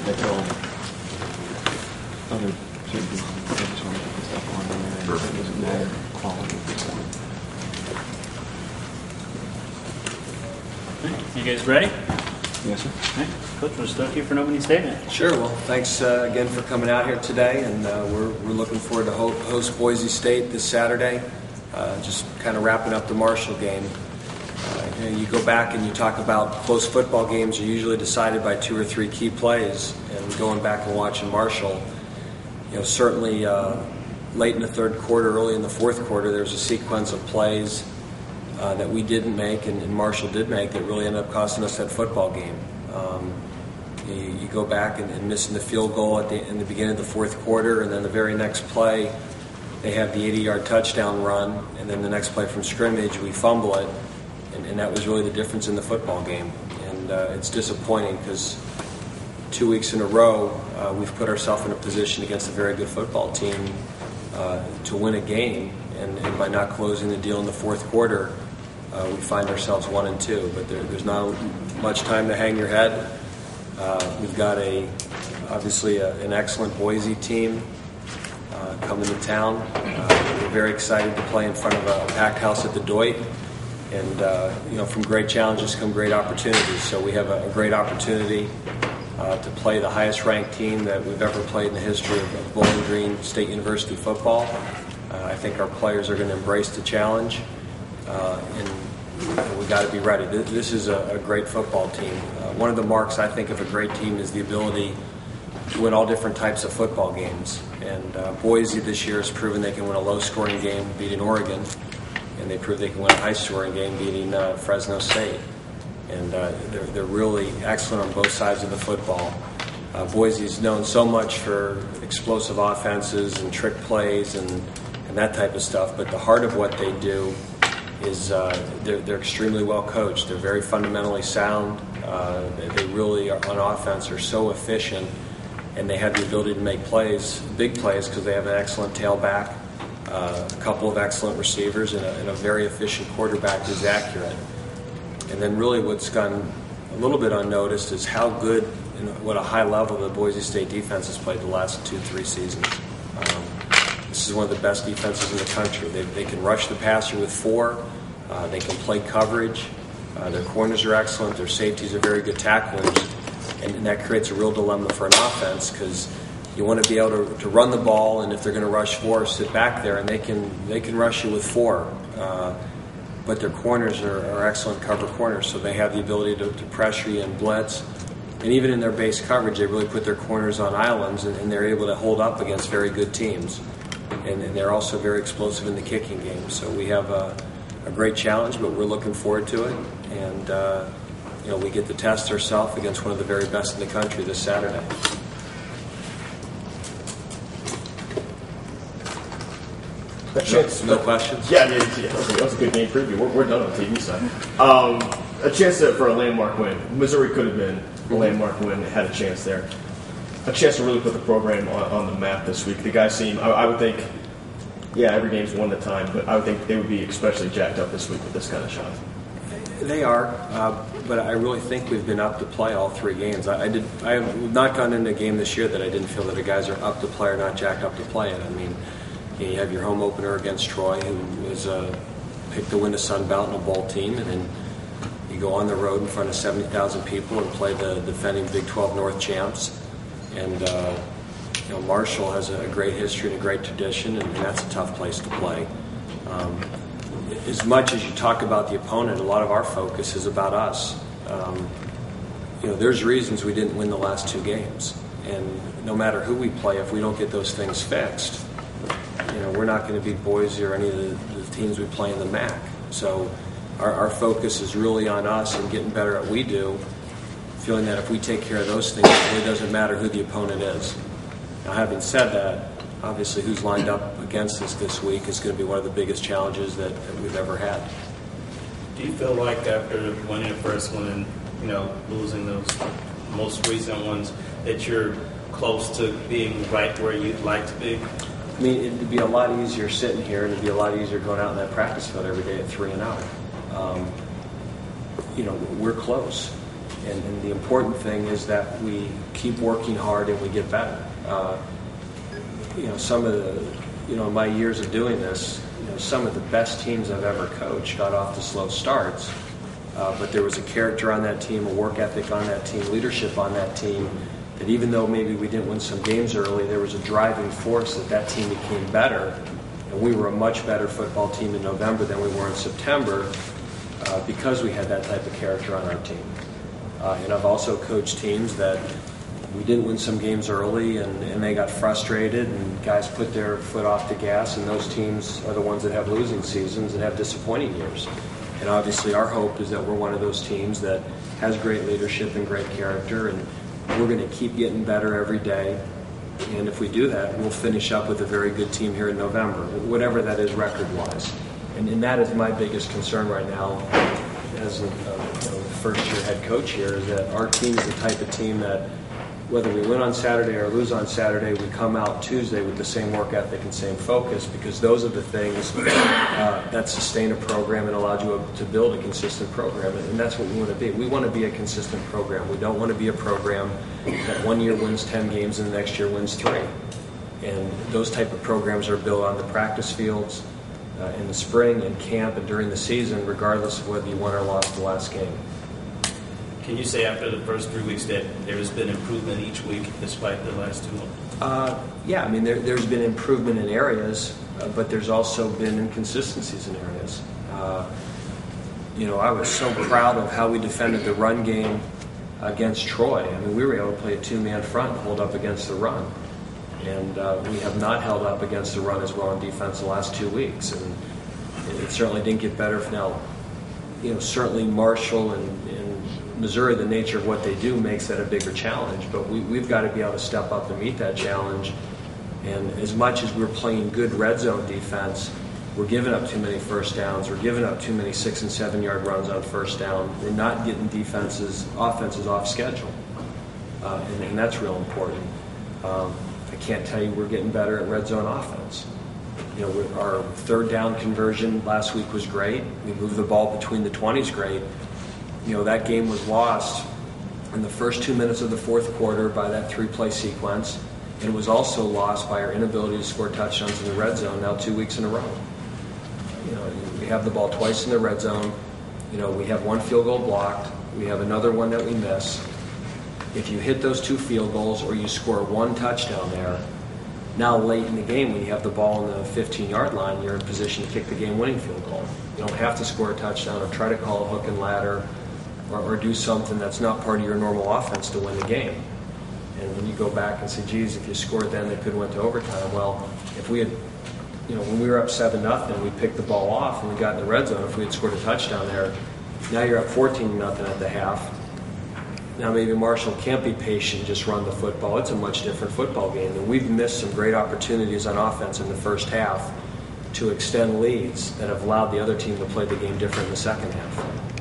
they told other kids they just want to put this stuff on there, and it doesn't matter quality of stuff. You guys ready? Yes, sir. Okay. Coach, we'll start you for an opening statement. Sure. Well, thanks again for coming out here today, and we're looking forward to host Boise State this Saturday. Just kind of wrapping up the Marshall game. You go back and you talk about close football games are usually decided by 2 or 3 key plays, and going back and watching Marshall, certainly late in the third quarter, early in the fourth quarter, there was a sequence of plays that we didn't make and Marshall did make that really ended up costing us that football game. You go back and missing the field goal in the beginning of the fourth quarter, and then the very next play they have the 80-yard touchdown run, and then the next play from scrimmage we fumble it, and that was really the difference in the football game. And it's disappointing because 2 weeks in a row we've put ourselves in a position against a very good football team to win a game, and by not closing the deal in the fourth quarter, we find ourselves 1-2. But there's not much time to hang your head. We've got obviously an excellent Boise team coming to town. We're very excited to play in front of a packed house at the Doit, and from great challenges come great opportunities. So we have a great opportunity to play the highest-ranked team that we've ever played in the history of Bowling Green State University football. I think our players are going to embrace the challenge, and we've got to be ready. This is a great football team. One of the marks, I think, of a great team is the ability to win all different types of football games. And Boise this year has proven they can win a low-scoring game beating Oregon, and they proved they can win a high-scoring game beating Fresno State. And they're really excellent on both sides of the football. Boise is known so much for explosive offenses and trick plays and that type of stuff, but the heart of what they do is they're extremely well coached. They're very fundamentally sound. They really, on offense, are so efficient, and they have the ability to make plays, big plays, because they have an excellent tailback, a couple of excellent receivers, and a very efficient quarterback who's accurate. And then really what's gone a little bit unnoticed is how good and what a high level the Boise State defense has played the last 2-3 seasons. This is one of the best defenses in the country. They can rush the passer with 4. They can play coverage. Their corners are excellent. Their safeties are very good tacklers. And that creates a real dilemma for an offense because you want to be able to run the ball, and if they're going to rush 4, sit back there, and they can rush you with 4. But their corners are excellent cover corners, so they have the ability to pressure you and blitz. And even in their base coverage, they really put their corners on islands, and they're able to hold up against very good teams. And they're also very explosive in the kicking game. So we have a great challenge, but we're looking forward to it. And we get to test ourselves against one of the very best in the country this Saturday. No questions? Yeah, that was a good game preview. We're done on the TV side. A chance for a landmark win. Missouri could have been a landmark win. It had a chance there. A chance to really put the program on the map this week. The guys seem, I would think, every game's one at a time, but I would think they would be especially jacked up this week with this kind of shot. They are, but I really think we've been up to play all 3 games. I have not gone into a game this year that I didn't feel that the guys are up to play or not jacked up to play it. I mean, you have your home opener against Troy, who was picked to win the Sun Belt and a bowl team, and then you go on the road in front of 70,000 people and play the defending Big 12 North champs. And Marshall has a great history and a great tradition, and that's a tough place to play. As much as you talk about the opponent, a lot of our focus is about us. There's reasons we didn't win the last 2 games, and no matter who we play, if we don't get those things fixed, we're not going to beat Boise or any of the teams we play in the MAC. So our focus is really on us and getting better at what we do, feeling that if we take care of those things, it really doesn't matter who the opponent is. Now, having said that, obviously who's lined up against us this week is going to be one of the biggest challenges that we've ever had. Do you feel like after winning the first one and losing those most recent ones that you're close to being right where you'd like to be? I mean, it'd be a lot easier sitting here, and it'd be a lot easier going out in that practice field every day at 3-0. We're close, And the important thing is that we keep working hard and we get better. Some of the, in my years of doing this, some of the best teams I've ever coached got off to slow starts, but there was a character on that team, a work ethic on that team, leadership on that team, that even though maybe we didn't win some games early, there was a driving force that team became better. And we were a much better football team in November than we were in September because we had that type of character on our team. And I've also coached teams that we didn't win some games early and they got frustrated and guys put their foot off the gas, and those teams are the ones that have losing seasons and have disappointing years. And obviously our hope is that we're one of those teams that has great leadership and great character, and we're going to keep getting better every day. And if we do that, we'll finish up with a very good team here in November, whatever that is record-wise. And that is my biggest concern right now as a first-year head coach here, is that our team is the type of team that whether we win on Saturday or lose on Saturday, we come out Tuesday with the same work ethic and same focus, because those are the things that sustain a program and allow you to build a consistent program. And that's what we want to be. We want to be a consistent program. We don't want to be a program that one year wins 10 games and the next year wins 3. And those type of programs are built on the practice fields in the spring and camp and during the season, regardless of whether you won or lost the last game. Can you say after the first 3 weeks that there has been improvement each week despite the last 2 months? Yeah, I mean, there's been improvement in areas, but there's also been inconsistencies in areas. I was so proud of how we defended the run game against Troy. I mean, we were able to play a 2-man front and hold up against the run. And we have not held up against the run as well on defense the last 2 weeks. And it certainly didn't get better now. Certainly Marshall and Missouri, the nature of what they do makes that a bigger challenge, but we've got to be able to step up and meet that challenge. And as much as we're playing good red zone defense, we're giving up too many first downs, we're giving up too many 6- and 7-yard runs on first down, we're not getting offenses off schedule, and that's real important. I can't tell you we're getting better at red zone offense. Our third down conversion last week was great. We moved the ball between the 20s great. That game was lost in the first 2 minutes of the fourth quarter by that 3-play sequence, and it was also lost by our inability to score touchdowns in the red zone now 2 weeks in a row. We have the ball twice in the red zone. We have 1 field goal blocked. We have another one that we miss. If you hit those 2 field goals or you score 1 touchdown there, now late in the game when you have the ball on the 15-yard line, you're in position to kick the game-winning field goal. You don't have to score a touchdown or try to call a hook and ladder or do something that's not part of your normal offense to win the game. And when you go back and say, geez, if you scored then, they could have went to overtime. Well, if we had, when we were up 7-0, we picked the ball off and we got in the red zone. If we had scored a touchdown there, now you're up 14-0 at the half. Now maybe Marshall can't be patient, just run the football. It's a much different football game. And we've missed some great opportunities on offense in the first half to extend leads that have allowed the other team to play the game different in the second half.